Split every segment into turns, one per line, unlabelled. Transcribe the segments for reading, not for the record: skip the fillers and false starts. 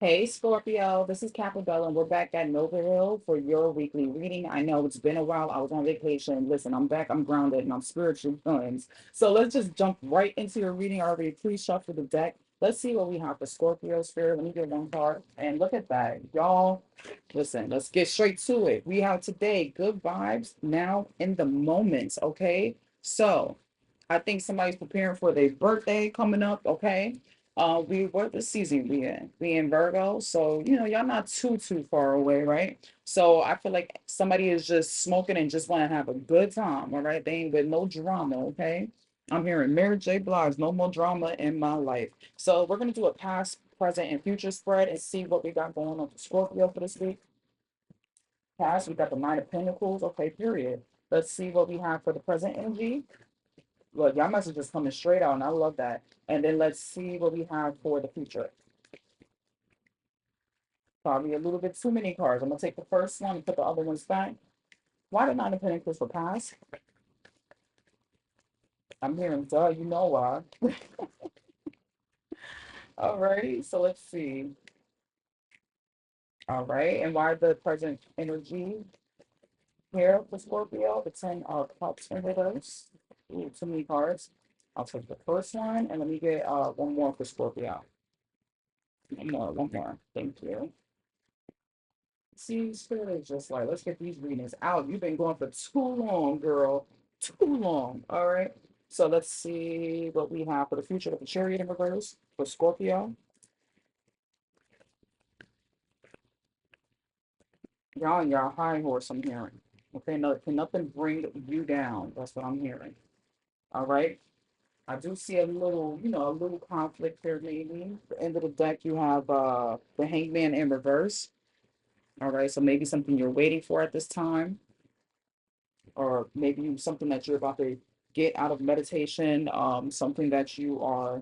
Hey Scorpio, this is Capabella, and we're back at Nova Hill for your weekly reading. I know it's been a while. I was on vacation. Listen, I'm back, I'm grounded, and I'm spiritual cleansed. So let's just jump right into your reading. I already pre-shuffled the deck. Let's see what we have for Scorpio spirit. Let me get one card. And look at that. Y'all, listen, let's get straight to it. We have today good vibes now in the moments, okay? So I think somebody's preparing for their birthday coming up, okay? We what the season we in? We in Virgo, so y'all not too far away, right? So I feel like somebody is just smoking and just want to have a good time, all right? They ain't with no drama, okay? I'm hearing Mary J. Blige, no more drama in my life. So we're gonna do a past, present, and future spread and see what we got going on for Scorpio for this week. Past, we got the Nine of Pentacles, okay, period. Let's see what we have for the present energy. Look, y'all messages coming straight out, and I love that. And then let's see what we have for the future. Probably a little bit too many cards. I'm gonna take the first one and put the other ones back. Why the Nine of Pentacles for pass? I'm hearing duh, you know why. All right, so let's see. All right, and why the present energy here for Scorpio? The Ten of Cups in reverse. Ooh, too many cards. I'll take the first one and let me get one more for Scorpio. One more. Thank you. See, Spirit is just like, let's get these readings out. You've been going for too long, girl. Too long. All right. So let's see what we have for the future of the chariot in reverse for Scorpio. Y'all and y'all high horse, I'm hearing. Okay, no, can nothing bring you down. That's what I'm hearing. All right. I do see a little, a little conflict here, maybe. The end of the deck, you have the hangman in reverse. All right. So maybe something you're waiting for at this time, or maybe something that you're about to get out of meditation, something that you are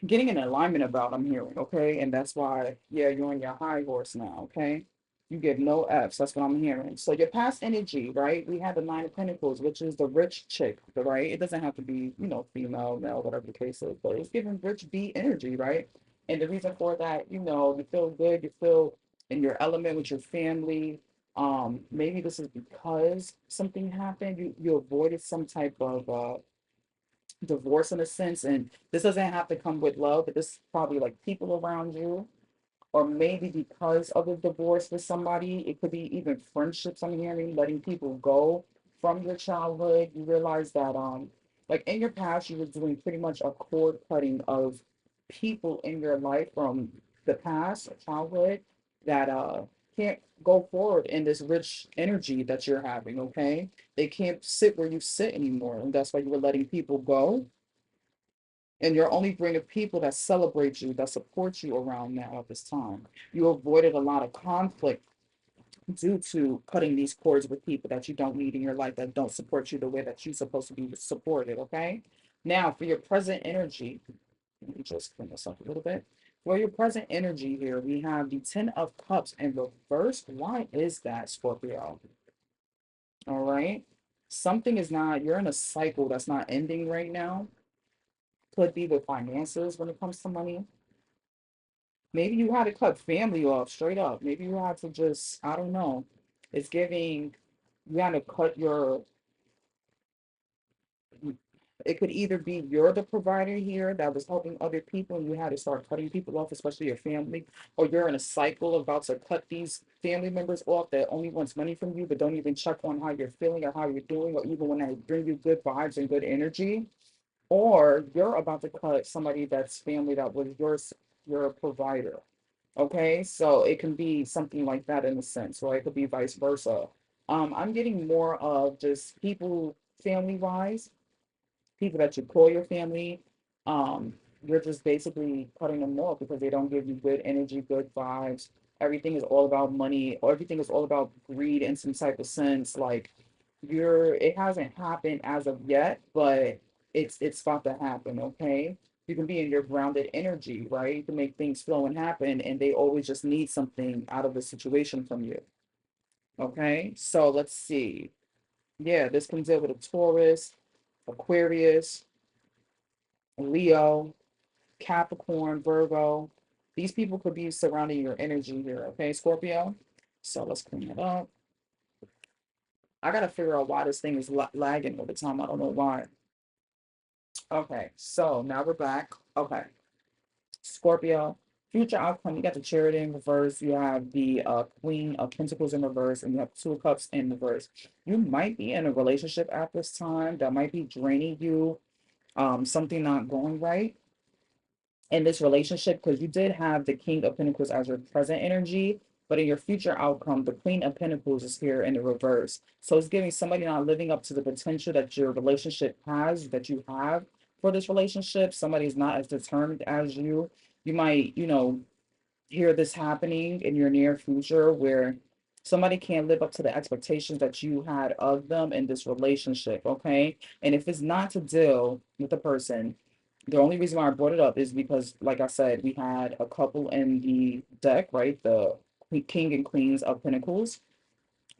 getting in alignment about, I'm hearing, okay? And that's why, yeah, you're on your high horse now, okay? You get no F's, that's what I'm hearing. So your past energy, right? We have the Nine of Pentacles, which is the rich chick, right? It doesn't have to be, female, male, whatever the case is, but it's giving rich B energy, right? And the reason for that, you feel good, you feel in your element with your family. Maybe this is because something happened, you avoided some type of divorce in a sense, and this doesn't have to come with love, but this is probably like people around you, or maybe because of a divorce with somebody, it could be even friendships. I'm hearing letting people go from your childhood. You realize that like in your past you were doing pretty much a cord cutting of people in your life from the past childhood that can't go forward in this rich energy that you're having, okay? They can't sit where you sit anymore, and that's why you were letting people go, and you're only bringing people that celebrate you, that support you around now at this time. You avoided a lot of conflict due to cutting these cords with people that you don't need in your life, that don't support you the way that you're supposed to be supported, okay? Now, for your present energy, let me just clean this up a little bit. For your present energy here, we have the Ten of Cups in reverse. Why is that, Scorpio? All right. Something is not, you're in a cycle that's not ending right now. Could be with finances when it comes to money. Maybe you had to cut family off straight up. Maybe you had to just, I don't know. It's giving, you had to cut your, it could either be you're the provider here that was helping other people and you had to start cutting people off, especially your family, or you're in a cycle about to cut these family members off that only wants money from you but don't even check on how you're feeling or how you're doing, or even when they bring you good vibes and good energy. Or you're about to cut somebody that's family that was your provider. Okay, so it can be something like that in a sense, or it could be vice versa. I'm getting more of just people family wise, people that you call your family. You're just basically cutting them off because they don't give you good energy, good vibes. Everything is all about money, or everything is all about greed in some type of sense. Like it hasn't happened as of yet, but it's about to happen, okay? You can be in your grounded energy, right? You can make things flow and happen, and they always just need something out of the situation from you. Okay, so let's see. Yeah, this comes in with a Taurus, Aquarius, Leo, Capricorn, Virgo. These people could be surrounding your energy here, okay, Scorpio? So let's clean it up. I gotta figure out why this thing is lagging all the time. I don't know why. Okay, so now we're back. Okay, Scorpio, future outcome. You got the Chariot in reverse. You have the Queen of Pentacles in reverse, and you have Two of Cups in reverse. You might be in a relationship at this time that might be draining you. Something not going right in this relationship because you did have the King of Pentacles as your present energy, but in your future outcome, the Queen of Pentacles is here in the reverse. So it's giving somebody not living up to the potential that your relationship has, that you have for this relationship. Somebody's not as determined as you. You might, hear this happening in your near future where somebody can't live up to the expectations that you had of them in this relationship, okay? And if it's not to deal with the person, the only reason why I brought it up is because, like I said, we had a couple in the deck, right? The King and Queens of Pentacles,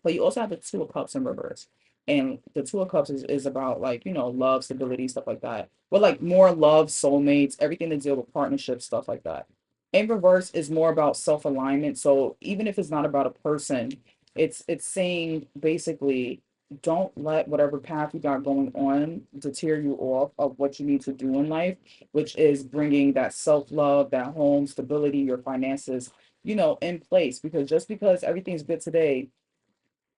but you also have the Two of Cups in reverse. And the Two of Cups is about like, love, stability, stuff like that. But like more love, soulmates, everything to deal with partnerships, stuff like that. In reverse is more about self-alignment. So even if it's not about a person, it's saying basically don't let whatever path you got going on deter you off of what you need to do in life, which is bringing that self-love, that home stability, your finances, in place. Because just because everything's good today,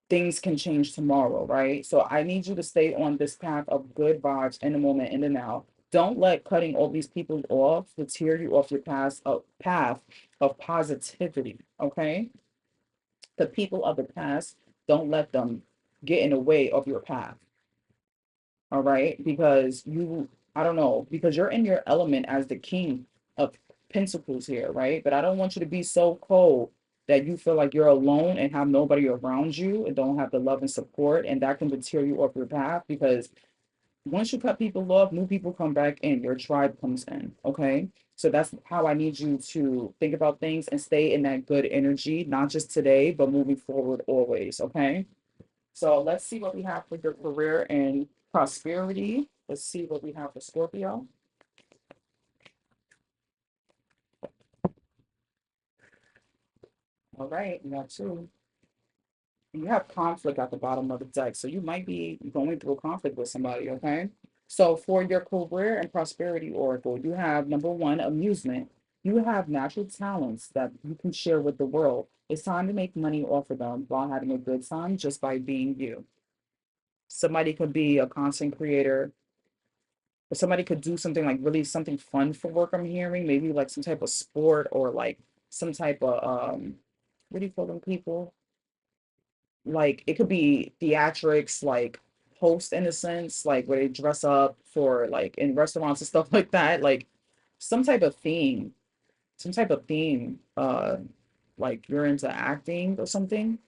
things can change tomorrow, right? So I need you to stay on this path of good vibes in the moment, in the now. Don't let cutting all these people off deter you off your path of positivity, okay? The people of the past, don't let them get in the way of your path, all right? Because I don't know, because you're in your element as the king of pentacles here, right? But I don't want you to be so cold that you feel like you're alone and have nobody around you and don't have the love and support, and that can deter you off your path because once you cut people off, new people come back in, your tribe comes in, okay? So that's how I need you to think about things and stay in that good energy, not just today, but moving forward always, okay? So let's see what we have for your career and prosperity. Let's see what we have for Scorpio. All right, we got two. You have conflict at the bottom of the deck. So you might be going through a conflict with somebody, okay? So for your career and prosperity oracle, you have number one, amusement. You have natural talents that you can share with the world. It's time to make money off of them while having a good time just by being you. Somebody could be a content creator, or somebody could do something like really something fun for work. I'm hearing maybe like some type of sport or like some type of what do you call them people? Like it could be theatrics, like host in a sense, like where they dress up for like in restaurants and stuff like that, like some type of theme, some type of theme. Like you're into acting or something,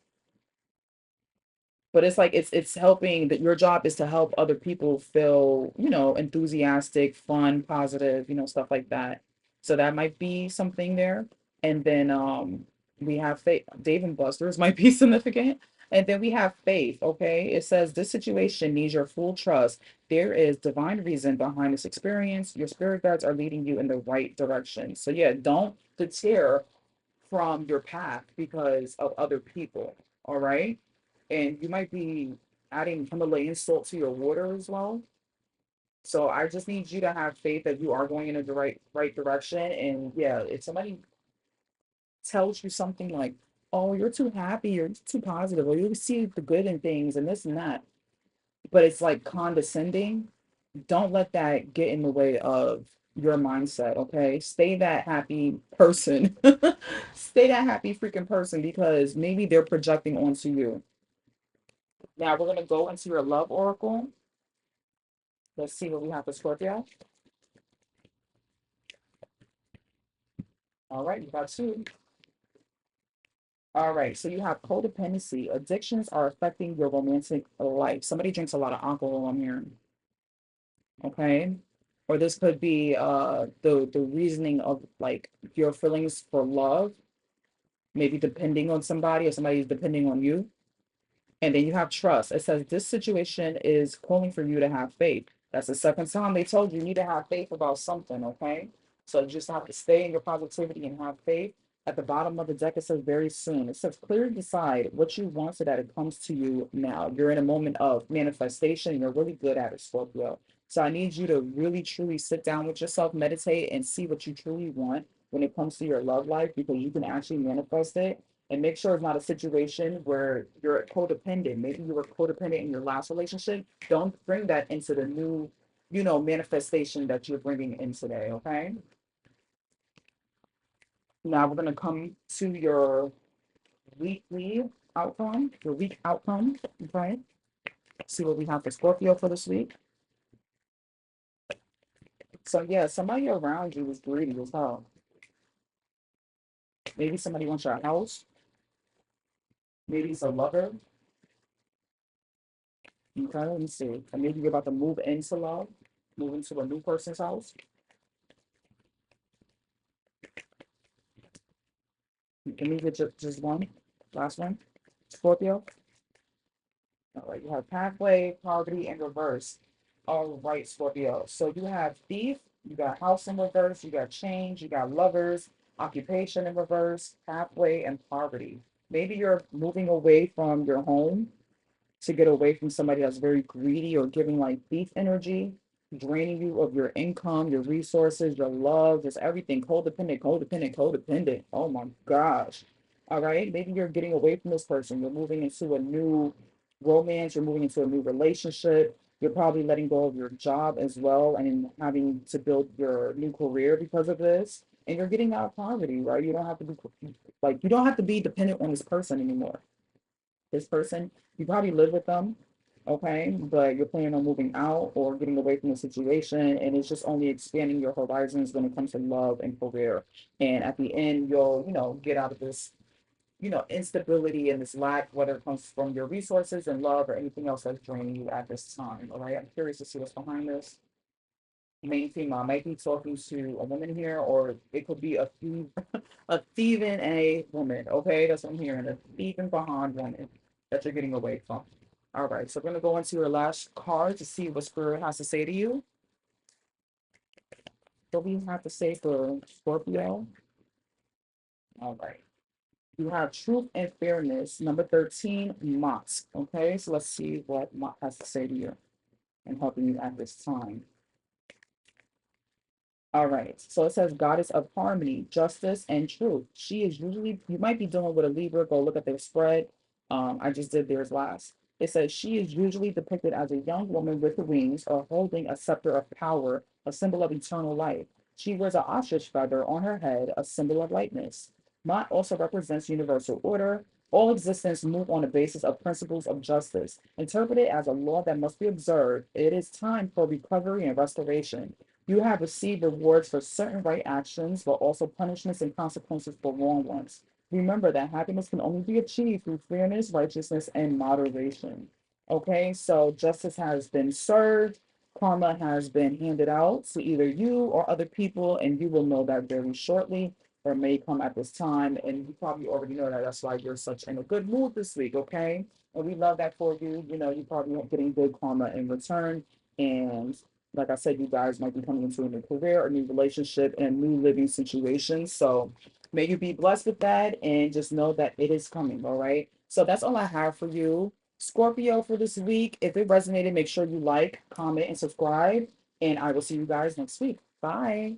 but it's like it's helping that your job is to help other people feel, enthusiastic, fun, positive, stuff like that. So that might be something there. And then we have faith. Dave and Buster's might be significant. And then we have faith. Okay, it says this situation needs your full trust. There is divine reason behind this experience. Your spirit guides are leading you in the right direction. So yeah, don't deter from your path because of other people. All right. And you might be adding Himalayan salt to your water as well. So I just need you to have faith that you are going in the right direction. And yeah, if somebody tells you something like, "Oh, you're too happy, you're too positive, or you see the good in things and this and that," but it's like condescending, don't let that get in the way of your mindset, okay? Stay that happy person. Stay that happy freaking person because maybe they're projecting onto you. Now we're going to go into your love oracle. Let's see what we have for Scorpio. All right, you got two. All right, so you have codependency. Addictions are affecting your romantic life. Somebody drinks a lot of alcohol, I'm hearing. Okay. Or this could be the reasoning of like your feelings for love, maybe depending on somebody or somebody is depending on you. And then you have trust. It says this situation is calling for you to have faith. That's the second time they told you need to have faith about something, okay? So you just have to stay in your positivity and have faith. At the bottom of the deck, it says very soon. It says clearly decide what you want so that it comes to you now. You're in a moment of manifestation. You're really good at it, Scorpio. So I need you to really truly sit down with yourself, meditate, and see what you truly want when it comes to your love life, because you can actually manifest it. And make sure it's not a situation where you're codependent. Maybe you were codependent in your last relationship. Don't bring that into the new, manifestation that you're bringing in today. Okay. Now we're gonna come to your weekly outcome, your week outcome. Okay. See what we have for Scorpio for this week. So yeah, somebody around you is greedy as hell. Maybe somebody wants your house. Maybe it's a lover. Okay, let me see. And maybe you're about to move into love, move into a new person's house. Can we get just one? Last one? Scorpio? All right, you have pathway, poverty, and reverse. All right, Scorpio. So you have thief, you got house in reverse, you got change, you got lovers, occupation in reverse, pathway, and poverty. Maybe you're moving away from your home to get away from somebody that's very greedy or giving like thief energy, draining you of your income, your resources, your love, just everything. Codependent, codependent, codependent. Oh my gosh. All right. Maybe you're getting away from this person. You're moving into a new romance, you're moving into a new relationship. You're probably letting go of your job as well and having to build your new career because of this. And you're getting out of poverty, right? You don't have to be like, you don't have to be dependent on this person anymore. This person, you probably live with them, okay, but you're planning on moving out or getting away from the situation, and it's just only expanding your horizons when it comes to love and career. And at the end, you'll, get out of this, instability and this lack, whether it comes from your resources and love or anything else that's draining you at this time. All right, I'm curious to see what's behind this. Main female might be talking to a woman here, or it could be a thieving a woman. Okay, that's what I'm hearing. A thieving behind woman that you're getting away from. All right, so we're gonna go into your last card to see what Spirit has to say to you. What we have to say for Scorpio. All right. You have truth and fairness, number 13, Mott. Okay, so let's see what Mott has to say to you and helping you at this time. All right. So it says goddess of harmony, justice, and truth. She is usually, you might be dealing with a Libra. Go look at their spread. I just did theirs last. It says she is usually depicted as a young woman with wings or holding a scepter of power, a symbol of eternal life. She wears an ostrich feather on her head, a symbol of lightness. Mott also represents universal order. All existence move on the basis of principles of justice. Interpreted as a law that must be observed, it is time for recovery and restoration. You have received rewards for certain right actions, but also punishments and consequences for wrong ones. Remember that happiness can only be achieved through fairness, righteousness, and moderation. Okay, so justice has been served, karma has been handed out to either you or other people, and you will know that very shortly, or may come at this time. And you probably already know that. That's why you're such in a good mood this week, okay? And we love that for you. You know, you probably are getting good karma in return. And like I said, you guys might be coming into a new career, a new relationship, and new living situation. So may you be blessed with that and just know that it is coming. All right. So that's all I have for you, Scorpio, for this week. If it resonated, make sure you like, comment, and subscribe. And I will see you guys next week. Bye.